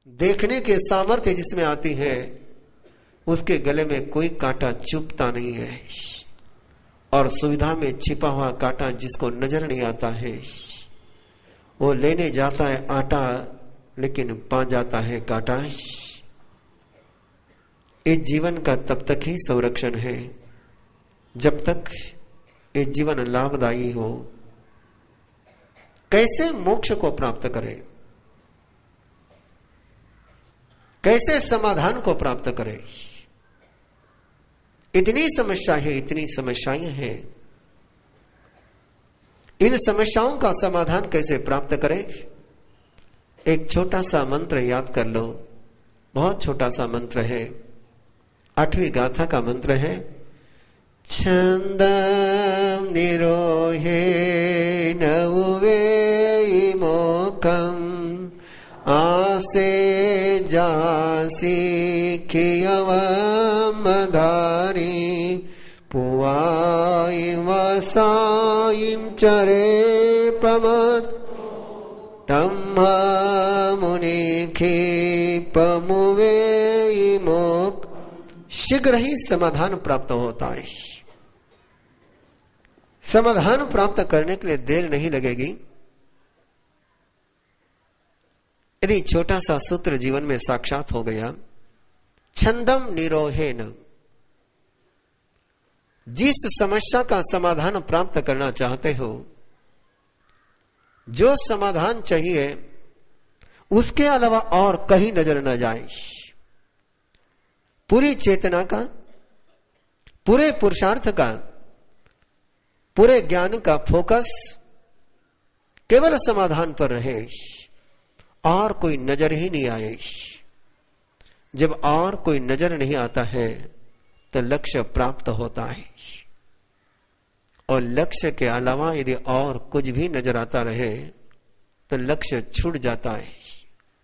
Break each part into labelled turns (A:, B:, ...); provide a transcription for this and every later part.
A: देखने के सामर्थ्य जिसमें आती है उसके गले में कोई कांटा चुभता नहीं है, और सुविधा में छिपा हुआ कांटा जिसको नजर नहीं आता है वो लेने जाता है आटा लेकिन पा जाता है कांटा। इस जीवन का तब तक ही संरक्षण है जब तक ये जीवन लाभदायी हो। कैसे मोक्ष को प्राप्त करें, कैसे समाधान को प्राप्त करें, इतनी समस्या है, इतनी समस्याएं हैं। इन समस्याओं का समाधान कैसे प्राप्त करें? एक छोटा सा मंत्र याद कर लो, बहुत छोटा सा मंत्र है, 8वीं गाथा का मंत्र है। छंदम निरोहे नवे मोकम आसे जासी खियवमधारी पुवाइम वसाइम चरे पमत तम्हा मुनिखी पमुवे मोक। शीघ्र ही समाधान प्राप्त होता है। समाधान प्राप्त करने के लिए देर नहीं लगेगी यदि छोटा सा सूत्र जीवन में साक्षात हो गया। छंदम निरोहेन, जिस समस्या का समाधान प्राप्त करना चाहते हो, जो समाधान चाहिए उसके अलावा और कहीं नजर न जाए। पूरी चेतना का, पूरे पुरुषार्थ का, पूरे ज्ञान का फोकस केवल समाधान पर रहे और कोई नजर ही नहीं आए। जब और कोई नजर नहीं आता है तो लक्ष्य प्राप्त होता है, और लक्ष्य के अलावा यदि और कुछ भी नजर आता रहे तो लक्ष्य छूट जाता है।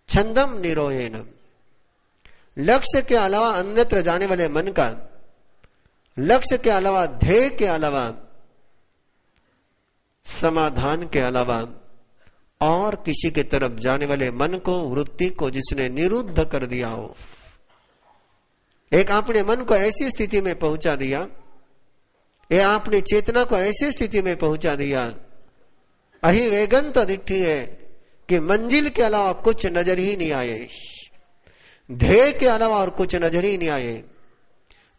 A: छंदम निरोहेनम, लक्ष्य के अलावा अन्यत्र जाने वाले मन का, लक्ष्य के अलावा, ध्येय के अलावा, समाधान के अलावा और किसी की तरफ जाने वाले मन को, वृत्ति को जिसने निरुद्ध कर दिया हो, एक आपने मन को ऐसी स्थिति में पहुंचा दिया, ये आपने चेतना को ऐसी स्थिति में पहुंचा दिया, अहि वेगंत दिट्ठी है कि मंजिल के अलावा कुछ नजर ही नहीं आए, ध्येय के अलावा और कुछ नजर ही नहीं आए।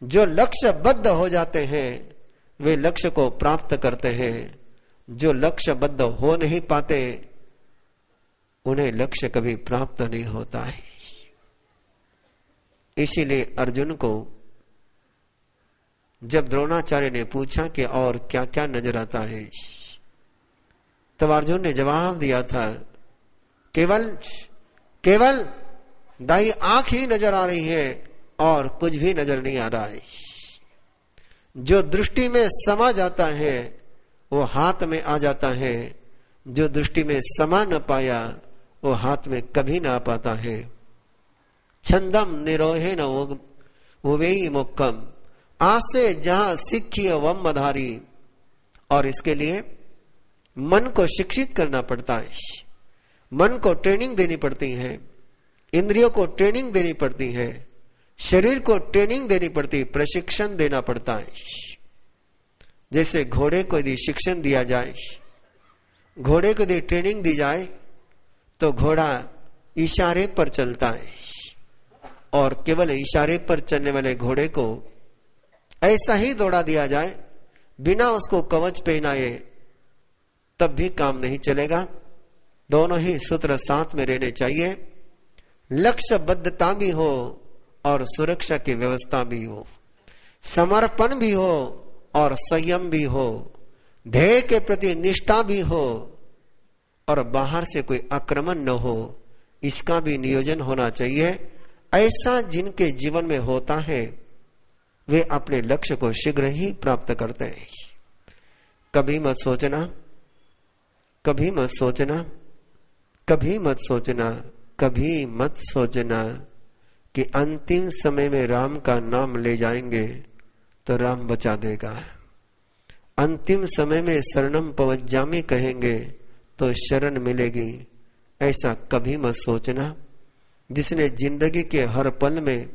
A: जो लक्ष्यबद्ध हो जाते हैं वे लक्ष्य को प्राप्त करते हैं, जो लक्ष्यबद्ध हो नहीं पाते उन्हें लक्ष्य कभी प्राप्त नहीं होता है। इसीलिए अर्जुन को जब द्रोणाचार्य ने पूछा कि और क्या क्या नजर आता है, तब अर्जुन ने जवाब दिया था, केवल दाई आंख ही नजर आ रही है और कुछ भी नजर नहीं आ रहा है। जो दृष्टि में समा जाता है वो हाथ में आ जाता है, जो दृष्टि में समा न पाया वो हाथ में कभी ना आ पाता है। छंदम निरोहे न वो वे मोक्कम, आसे जहां सिखी वम धारी। और इसके लिए मन को शिक्षित करना पड़ता है, मन को ट्रेनिंग देनी पड़ती है, इंद्रियों को ट्रेनिंग देनी पड़ती है, शरीर को ट्रेनिंग देनी पड़ती है, प्रशिक्षण देना पड़ता है। जैसे घोड़े को यदि शिक्षण दिया जाए, घोड़े को यदि ट्रेनिंग दी जाए तो घोड़ा इशारे पर चलता है, और केवल इशारे पर चलने वाले घोड़े को ऐसा ही दौड़ा दिया जाए बिना उसको कवच पहनाए तब भी काम नहीं चलेगा। दोनों ही सूत्र साथ में रहने चाहिए, लक्ष्यबद्धता भी हो और सुरक्षा की व्यवस्था भी हो, समर्पण भी हो और संयम भी हो, ध्येय के प्रति निष्ठा भी हो और बाहर से कोई आक्रमण न हो, इसका भी नियोजन होना चाहिए। ऐसा जिनके जीवन में होता है वे अपने लक्ष्य को शीघ्र ही प्राप्त करते हैं। कभी मत सोचना, कभी मत सोचना, कभी मत सोचना, कभी मत सोचना कि अंतिम समय में राम का नाम ले जाएंगे तो राम बचा देगा। अंतिम समय में शरणम पवज्जामि कहेंगे तो शरण मिलेगी, ऐसा कभी मत सोचना। जिसने जिंदगी के हर पल में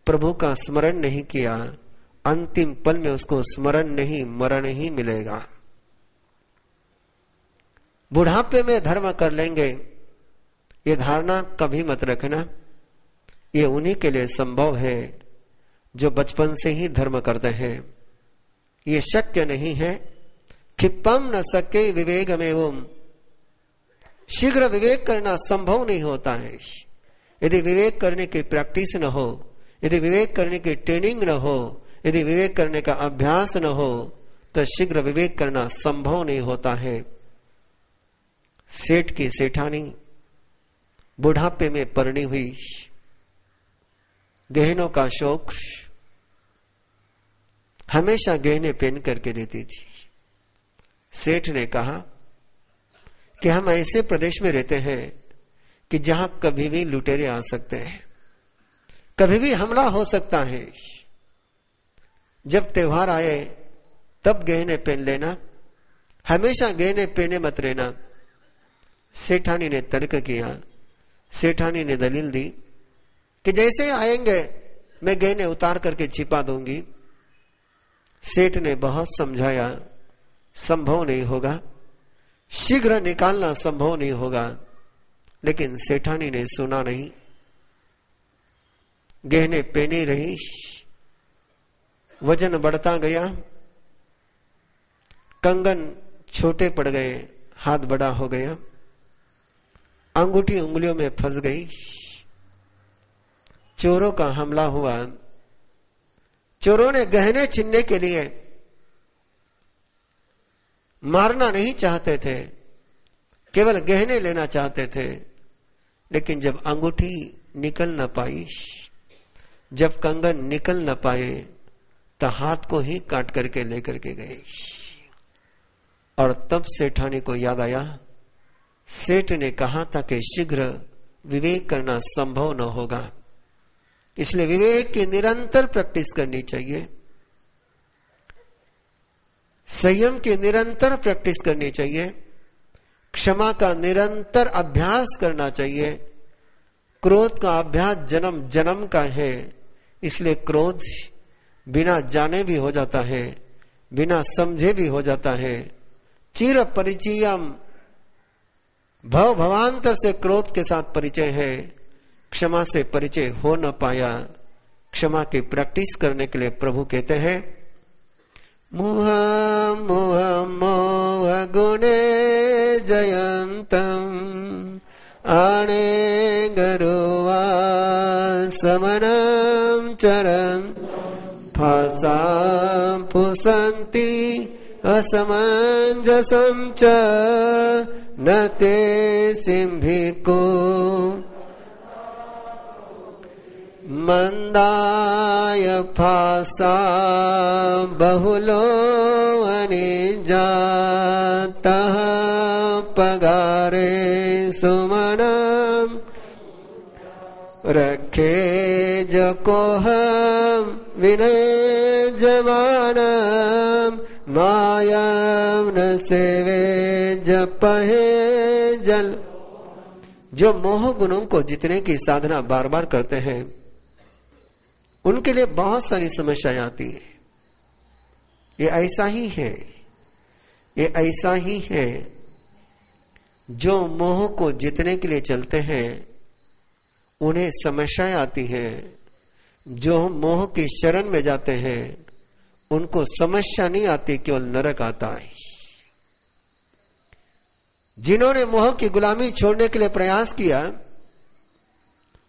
A: प्रभु का स्मरण नहीं किया, अंतिम पल में उसको स्मरण नहीं मरण ही मिलेगा। बुढ़ापे में धर्म कर लेंगे, ये धारणा कभी मत रखना। ये उन्हीं के लिए संभव है जो बचपन से ही धर्म करते हैं। ये शक्य नहीं है। क्षिपम न सके विवेक में ओम, शीघ्र विवेक करना संभव नहीं होता है। यदि विवेक करने की प्रैक्टिस न हो, यदि विवेक करने की ट्रेनिंग न हो, यदि विवेक करने का अभ्यास न हो, तो शीघ्र विवेक करना संभव नहीं होता है। सेठ की सेठानी बुढ़ापे में परणी हुई, गहनों का शौक, हमेशा गहने पहन करके रहती थी। सेठ ने कहा कि हम ऐसे प्रदेश में रहते हैं कि जहां कभी भी लुटेरे आ सकते हैं, कभी भी हमला हो सकता है। जब त्योहार आए तब गहने पहन लेना, हमेशा गहने पहने मत रहना। सेठानी ने तर्क किया, सेठानी ने दलील दी कि जैसे आएंगे मैं गहने उतार करके छिपा दूंगी। सेठ ने बहुत समझाया, संभव नहीं होगा, शीघ्र निकालना संभव नहीं होगा, लेकिन सेठानी ने सुना नहीं। गहने पहने रही, वजन बढ़ता गया, कंगन छोटे पड़ गए, हाथ बड़ा हो गया, अंगूठी उंगलियों में फंस गई। चोरों का हमला हुआ। चोरों ने गहने छीनने के लिए मारना नहीं चाहते थे, केवल गहने लेना चाहते थे। लेकिन जब अंगूठी निकल न पाई, जब कंगन निकल न पाए, तो हाथ को ही काट करके लेकर के गए। और तब सेठानी को याद आया, सेठ ने कहा था कि शीघ्र विवेक करना संभव न होगा, इसलिए विवेक की निरंतर प्रैक्टिस करनी चाहिए, संयम की निरंतर प्रैक्टिस करनी चाहिए, क्षमा का निरंतर अभ्यास करना चाहिए। क्रोध का अभ्यास जन्म जन्म का है, इसलिए क्रोध बिना जाने भी हो जाता है, बिना समझे भी हो जाता है। चिर परिचयम, भव भवांतर से क्रोध के साथ परिचय है, क्षमा से परिचय हो न पाया। क्षमा की प्रैक्टिस करने के लिए प्रभु कहते हैं, मोह मोह मोह गुणे जयंतम आने गरुवा समनम चरम फासा फुसंती असमंजसम च न ते सिंभिको मंदाय फासा बहुलो अनिजातः पगारे सुमनम रखे जकोहम विनय जमानम मायम न सेवे जपहे जल। जो मोह गुणों को जीतने की साधना बार बार करते हैं, उनके लिए बहुत सारी समस्याएं आती है। ये ऐसा ही है, ये ऐसा ही है। जो मोह को जीतने के लिए चलते हैं उन्हें समस्याएं आती हैं। जो मोह की शरण में जाते हैं उनको समस्या नहीं आती, केवल नरक आता है। जिन्होंने मोह की गुलामी छोड़ने के लिए प्रयास किया,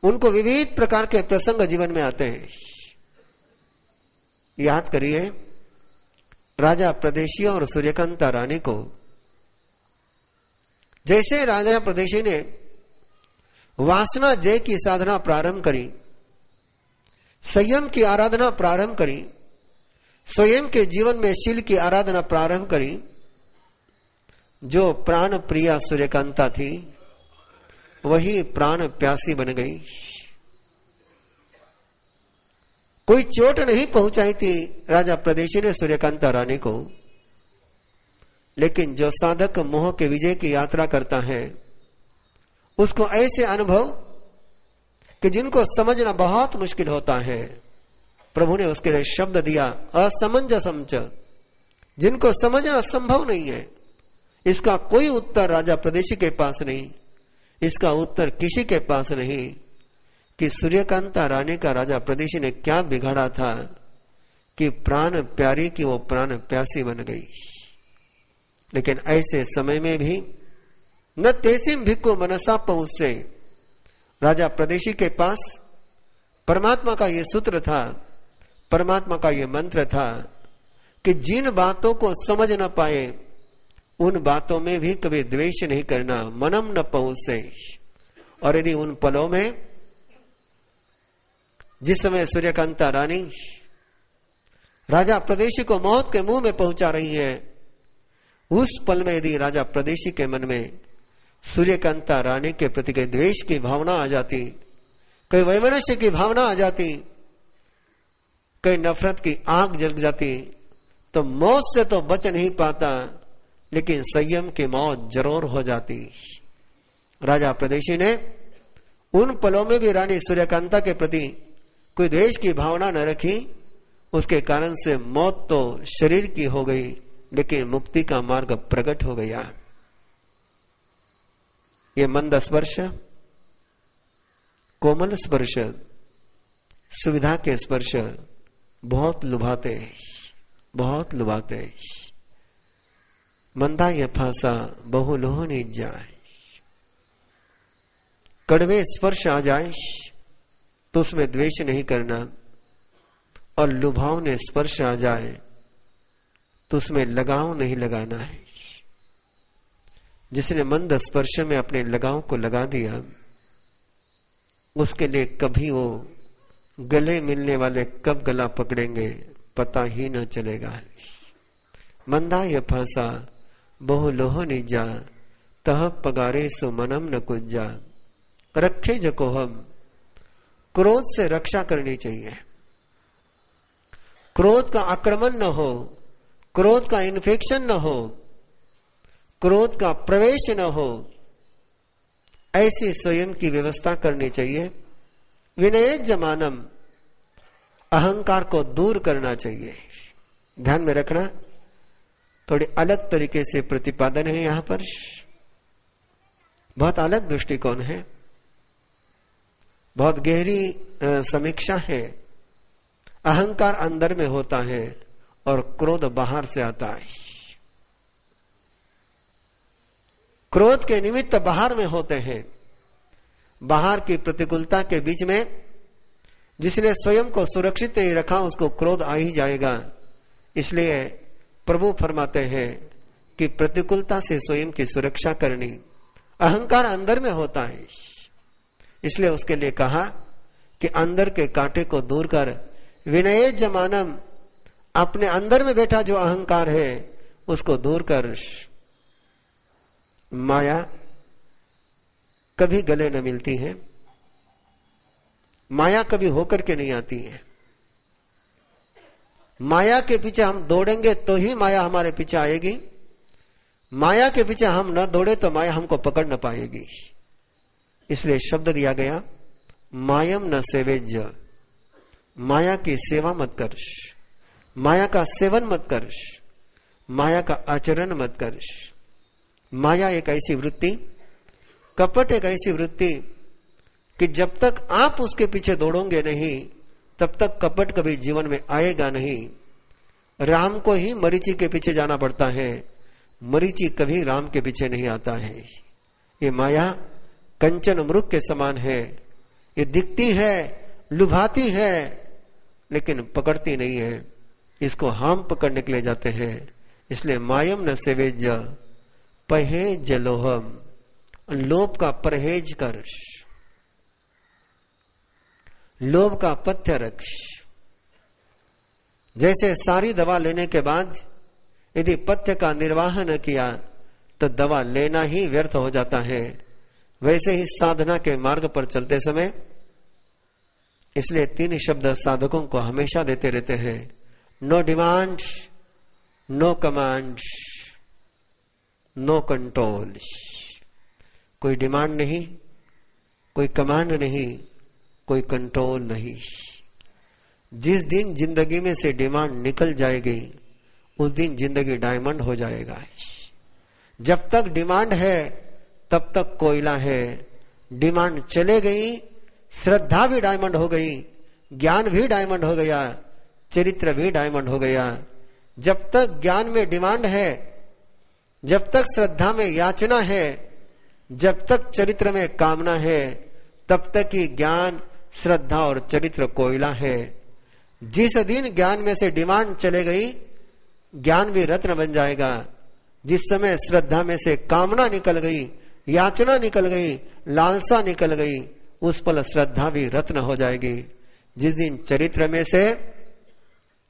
A: उनको विविध प्रकार के प्रसंग जीवन में आते हैं। याद करिए, राजा प्रदेशी और सूर्यकांता रानी को, जैसे राजा प्रदेशी ने वासना जय की साधना प्रारंभ करी, संयम की आराधना प्रारंभ करी, स्वयं के जीवन में शील की आराधना प्रारंभ करी, जो प्राण प्रिया सूर्यकांता थी वही प्राण प्यासी बन गई। कोई चोट नहीं पहुंचाई थी राजा प्रदेशी ने सूर्यकांता रानी को, लेकिन जो साधक मोह के विजय की यात्रा करता है उसको ऐसे अनुभव कि जिनको समझना बहुत मुश्किल होता है, प्रभु ने उसके लिए शब्द दिया असमंजसम च, जिनको समझना संभव नहीं है। इसका कोई उत्तर राजा प्रदेशी के पास नहीं, इसका उत्तर किसी के पास नहीं कि सूर्यकांता रानी का राजा प्रदेशी ने क्या बिगाड़ा था कि प्राण प्यारी की वो प्राण प्यासी बन गई। लेकिन ऐसे समय में भी न तेसिम भिक्को मनसा पहुंच से राजा प्रदेशी के पास परमात्मा का ये सूत्र था, परमात्मा का ये मंत्र था कि जिन बातों को समझ न पाए उन बातों में भी कभी द्वेष नहीं करना, मनम न पहुंचे। और यदि उन पलों में जिस समय सूर्यकांता रानी राजा प्रदेशी को मौत के मुंह में पहुंचा रही है, उस पल में यदि राजा प्रदेशी के मन में सूर्यकांता रानी के प्रति कोई द्वेष की भावना आ जाती, कोई वैमनस्य की भावना आ जाती, कोई नफरत की आग जल जाती, तो मौत से तो बच नहीं पाता, लेकिन संयम की मौत जरूर हो जाती। राजा प्रदेशी ने उन पलों में भी रानी सूर्यकांता के प्रति कोई द्वेष की भावना न रखी, उसके कारण से मौत तो शरीर की हो गई, लेकिन मुक्ति का मार्ग प्रकट हो गया। ये मंद स्पर्श, कोमल स्पर्श, सुविधा के स्पर्श बहुत लुभाते, बहुत लुभाते। मंदा ये फांसा बहु लोह नहीं जाए, कड़वे स्पर्श आ जाए तो उसमें द्वेष नहीं करना, और लुभावने स्पर्श आ जाए तो उसमें लगाव नहीं लगाना है। जिसने मंद स्पर्श में अपने लगाव को लगा दिया, उसके लिए कभी वो गले मिलने वाले कब गला पकड़ेंगे पता ही न चलेगा। मंदा ये फांसा बहु लोह निजा, तह पगारे सो मनम न कुजा। रखे जको हम, क्रोध से रक्षा करनी चाहिए। क्रोध का आक्रमण न हो, क्रोध का इन्फेक्शन न हो, क्रोध का प्रवेश न हो, ऐसी स्वयं की व्यवस्था करनी चाहिए। विनय जमानम, अहंकार को दूर करना चाहिए। ध्यान में रखना, थोड़ी अलग तरीके से प्रतिपादन है यहां पर, बहुत अलग दृष्टिकोण है, बहुत गहरी समीक्षा है। अहंकार अंदर में होता है और क्रोध बाहर से आता है। क्रोध के निमित्त बाहर में होते हैं। बाहर की प्रतिकूलता के बीच में जिसने स्वयं को सुरक्षित नहीं रखा, उसको क्रोध आ ही जाएगा। इसलिए प्रभु फरमाते हैं कि प्रतिकूलता से स्वयं की सुरक्षा करनी। अहंकार अंदर में होता है, इसलिए उसके लिए कहा कि अंदर के कांटे को दूर कर। विनय जमानम, अपने अंदर में बैठा जो अहंकार है उसको दूर कर। माया कभी गले न मिलती है, माया कभी होकर के नहीं आती है। माया के पीछे हम दौड़ेंगे तो ही माया हमारे पीछे आएगी। माया के पीछे हम न दौड़े तो माया हमको पकड़ न पाएगी। इसलिए शब्द दिया गया, मायम न सेवेज्य, माया की सेवा मत कर, माया का सेवन मत कर, माया का आचरण मत कर। माया एक ऐसी वृत्ति, कपट एक ऐसी वृत्ति कि जब तक आप उसके पीछे दौड़ोगे नहीं, तब तक कपट कभी जीवन में आएगा नहीं। राम को ही मरीचि के पीछे जाना पड़ता है, मरीचि कभी राम के पीछे नहीं आता है। ये माया कंचन मृग के समान है, ये दिखती है, लुभाती है, लेकिन पकड़ती नहीं है। इसको हम पकड़ने के लिए जाते हैं। इसलिए मायम न सेवेज परहेज लोहम, लोभ का परहेज कर, लोभ का पथ्य रख। जैसे सारी दवा लेने के बाद यदि पथ्य का निर्वाह न किया तो दवा लेना ही व्यर्थ हो जाता है, वैसे ही साधना के मार्ग पर चलते समय इसलिए 3 शब्द साधकों को हमेशा देते रहते हैं। No demand, no command, no control. कोई डिमांड नहीं, कोई कमांड नहीं, कोई कंट्रोल नहीं। जिस दिन जिंदगी में से डिमांड निकल जाएगी उस दिन जिंदगी डायमंड हो जाएगा। जब तक डिमांड है तब तक कोयला है। डिमांड चले गई, श्रद्धा भी डायमंड हो गई, ज्ञान भी डायमंड हो गया, चरित्र भी डायमंड हो गया। जब तक ज्ञान में डिमांड है, जब तक श्रद्धा में याचना है, जब तक चरित्र में कामना है, तब तक ही ज्ञान, श्रद्धा और चरित्र कोयला है। जिस दिन ज्ञान में से डिमांड चले गई, ज्ञान भी रत्न बन जाएगा। जिस समय श्रद्धा में से कामना निकल गई, याचना निकल गई, लालसा निकल गई, उस पल श्रद्धा भी रत्न हो जाएगी। जिस दिन चरित्र में से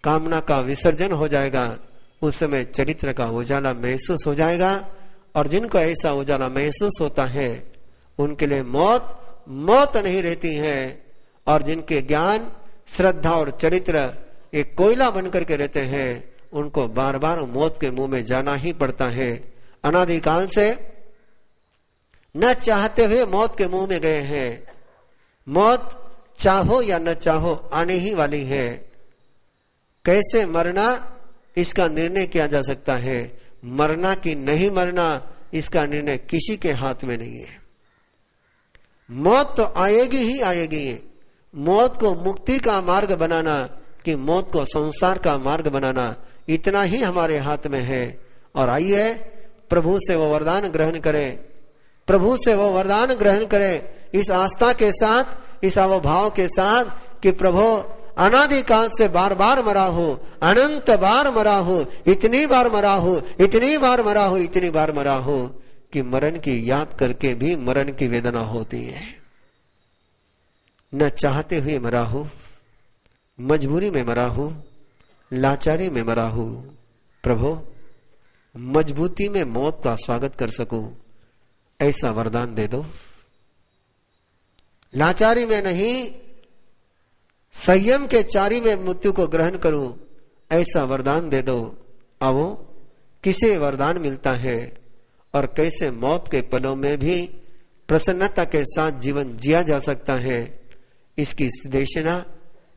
A: कामना का विसर्जन हो जाएगा, उस समय चरित्र का उजाला महसूस हो जाएगा। और जिनको ऐसा उजाला महसूस होता है उनके लिए मौत नहीं रहती है। और जिनके ज्ञान, श्रद्धा और चरित्र एक कोयला बनकर के रहते हैं, उनको बार बार मौत के मुंह में जाना ही पड़ता है। अनादिकाल से न चाहते हुए मौत के मुंह में गए हैं। मौत चाहो या न चाहो आने ही वाली है। कैसे मरना इसका निर्णय किया जा सकता है, मरना कि नहीं मरना इसका निर्णय किसी के हाथ में नहीं है। मौत तो आएगी ही आएगी। मौत को मुक्ति का मार्ग बनाना कि मौत को संसार का मार्ग बनाना, इतना ही हमारे हाथ में है। और आइए प्रभु से वो वरदान ग्रहण करें, प्रभु से वो वरदान ग्रहण करें इस आस्था के साथ, इस अवभाव के साथ कि प्रभु अनादिकाल से बार बार मरा हूं, अनंत बार मरा हूं, इतनी बार मरा हूं, इतनी बार मरा हूं, इतनी बार मरा हूं कि मरण की याद करके भी मरण की वेदना होती है। न चाहते हुए मरा हूं, मजबूरी में मरा हूं, लाचारी में मरा हूं। प्रभु मजबूती में मौत का स्वागत कर सकूं ऐसा वरदान दे दो। लाचारी में नहीं, संयम के चारी में मृत्यु को ग्रहण करूं ऐसा वरदान दे दो। आओ किसे वरदान मिलता है और कैसे मौत के पलों में भी प्रसन्नता के साथ जीवन जिया जा सकता है, इसकी देशना,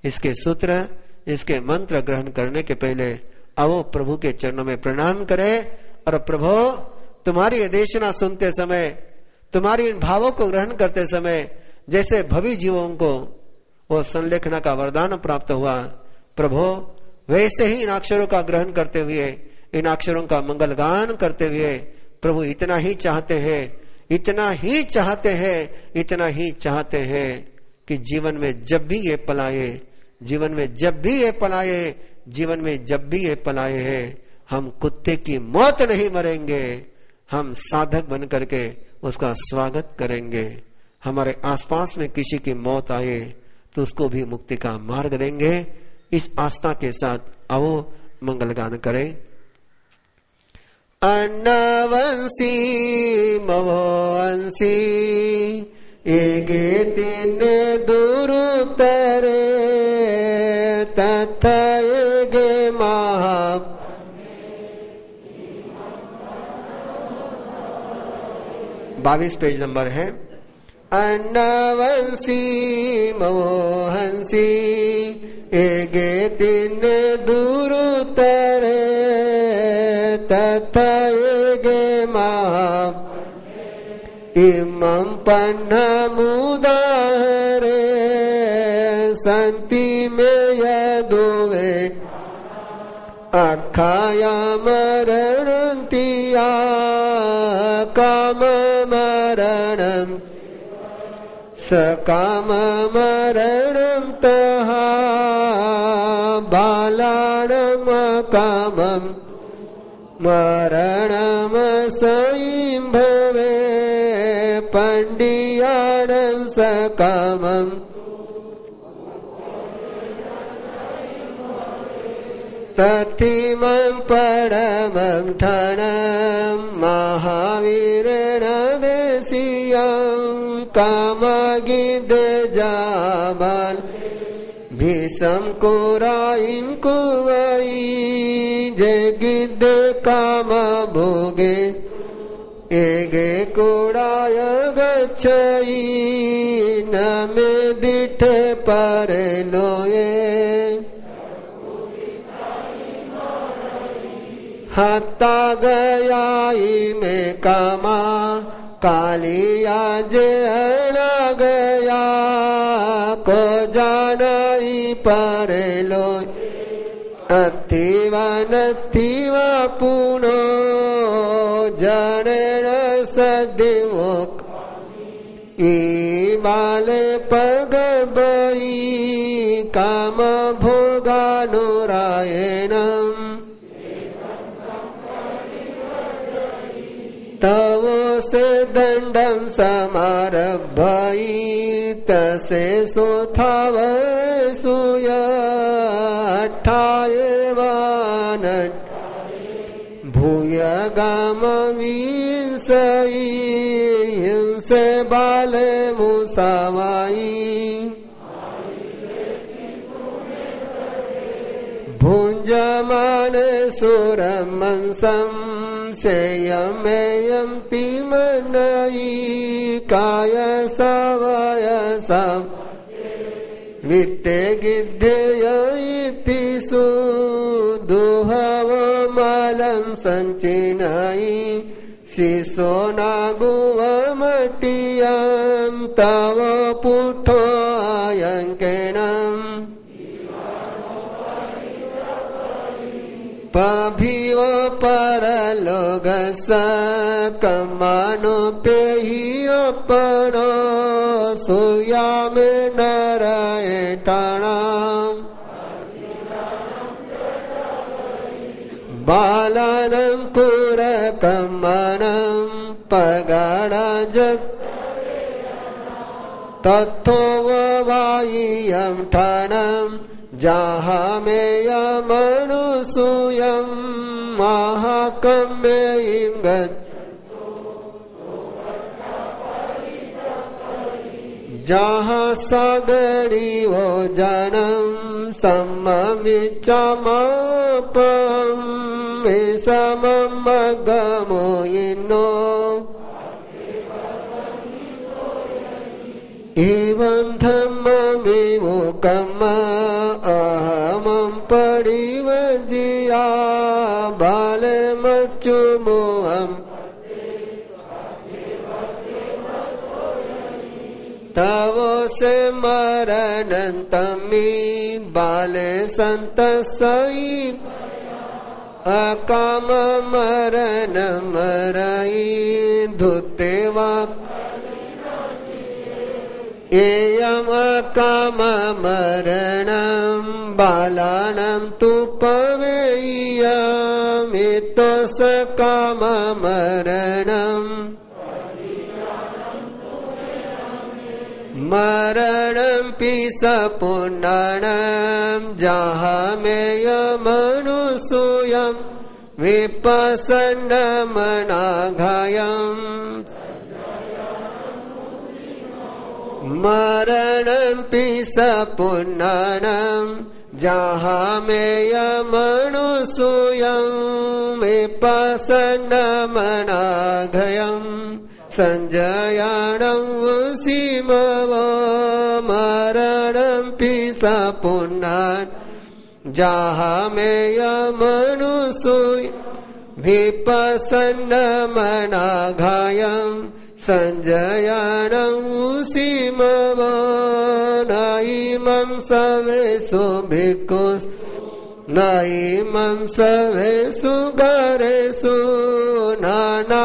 A: इसके सूत्र, इसके मंत्र ग्रहण करने के पहले आओ प्रभु के चरणों में प्रणाम करें। और प्रभु तुम्हारी देशना सुनते समय, तुम्हारी इन भावों को ग्रहण करते समय जैसे भवी जीवों को वो संलेखना का वरदान प्राप्त हुआ, प्रभु वैसे ही इन अक्षरों का ग्रहण करते हुए, इन अक्षरों का मंगल गान करते हुए प्रभु इतना ही चाहते हैं, इतना ही चाहते हैं, इतना ही चाहते हैं कि जीवन में जब भी ये पलाए, जीवन में जब भी ये पलाए, जीवन में जब भी ये पलाए हैं, हम कुत्ते की मौत नहीं मरेंगे, हम साधक बन करके उसका स्वागत करेंगे। हमारे आसपास में किसी की मौत आए तो उसको भी मुक्ति का मार्ग देंगे। इस आस्था के साथ आओ मंगल गान करें। अन्नवंशी मवंशी एगे दिन दुरुतरे तथा एगे महा 22 पेज नंबर है। अन्नवंशी मोहंसी एगे दिन दुरुतरे तथा एगे महा इमं पन्नमुदाहरे संति में यदुवे अखाया मरणंतिया काम मरणं सकाम मरणं तहा बालाणं कामं मरणं संभवे पंडियाणं सकामं तथिमं परमं ठणं महावीरेण देशीयं कामगिद जाबाल भीषम कोराइन कुवई जगिद काम भोगे एगे कोड़ाय गच्छई न मे दिट पीठे पर लोए हता गयाई में कामा कालिया जेण गया को जानाई पर लोए अथिवा नथिवा पुनो जनेण सदिवो ई बाले पग बई काम भोगानुरायणम तवो से दंडम समारभई तसे सोथाव सुय अठायवान भूय गाम विंसई हिंसे बाले मुसावाई भुंजमान सुरमंसम सेयमेयं तिमनई काय सवयसम वित्ते गिद्धेयति सुदुहवमलं संचिनई शिशो नागुवमटियं तव पुठो अयंकेणम् पभिव परलोकस कमानुपेहि अपनो सुयामे नरयटाणाम् बालानं कुरकमनं पगाणजत् तत्थोववायियं ठनम् जाहामेयमनुसूयं महाकम्ययिं गच्छन्तु जहाँ सगणीवो जनम सम्मविच्चमपं सममगमो इन्नो एवं धम्मविमुखम् अहमं परिवजिया बालमच्युमोहम् तव से मरणन्तमी बाले संतसई अकाम मरण मरई धुते वाक् एयम अकाम मरणं बालानं तु पवेयम् एतोस काम मरणम् मरणं पिस पुण्यं जहामेयमनुसूयं विपसन्नमनाघायम् मरणं पिस पुण्यं जहामेयमनुसूयं विपसन्नमनाघायम् संजयानं वसीमव मरणं पिस पुण्यं जहामेयमनुसूय विपसन्नमनाघायम् संजयानं वसीमव नैमं सवेषु भिक्खुस् नैमं सवेषु गरेषु नानाशिलागार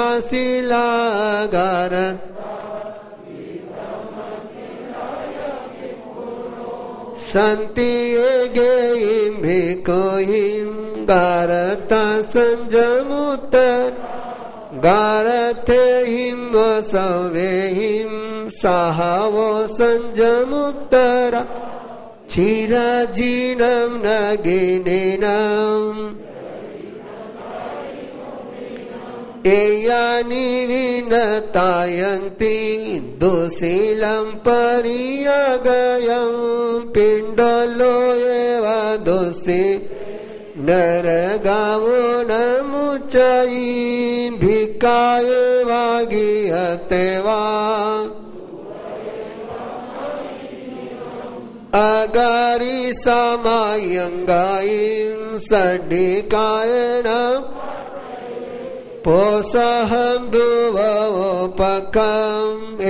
A: सन्ति येगेयिं भिक्खुहिं गारता संजमुत्तर गारथेहिं वसवेहिं साहवो संजमुत्तरा चिरजीनं नगिनीनम् एयानि विनतायन्ति दुःशीलं परियागयं पिण्डलो एव दोषी नरगावो न मुच्चयि भिक्खाय वागीयते वा अगारी समायंगायीं सडिकायेन पोसहन्दुवोपकम्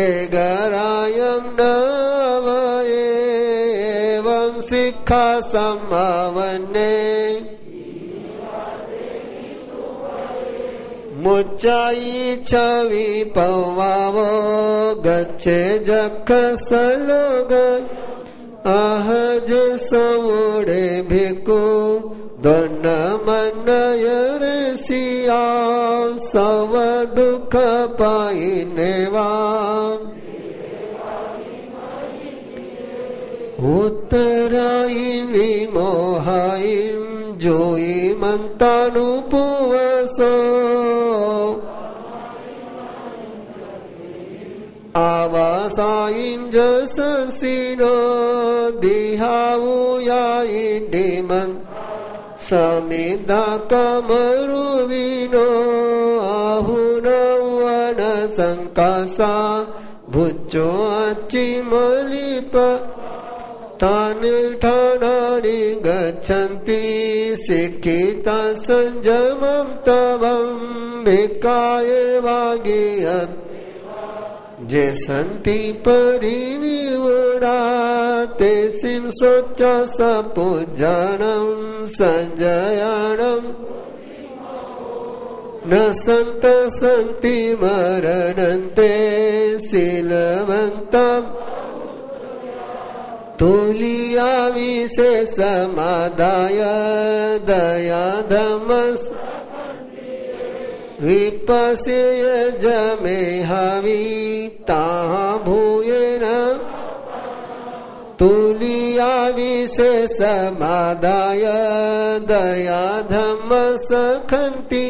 A: एगरायं नवये एवं शिक्षा समावन्ने मुच्चाई छवि पवावो गच्छे जख सलोग आहज समुड़े भिक्खु दोन मनय रसिया सव दुख पाइनेवा उत्तराई विमोहाई जोई मंतानुपुवसो आवासाईं जससिनो दिहावुयाईं डिमन समिधा कमरुविनो आहुनवन संकासा भुच्चो अचिमलिप तानि ठाणानि गच्छन्ति शिक्षिता संयमं तवं भिक्खाय वागियत् जे सन्ति परिनिवृणा ते सिंसोच्च सपूजनं संजयानं न सन्त सन्ति मरणन्ते शीलवन्तम् तुलिया विशेषमादाय दया धम्मस् विपश्य जमे हवि ताहा भूयेन तुलिया विशेषमादाय दया धम्मस् खन्ति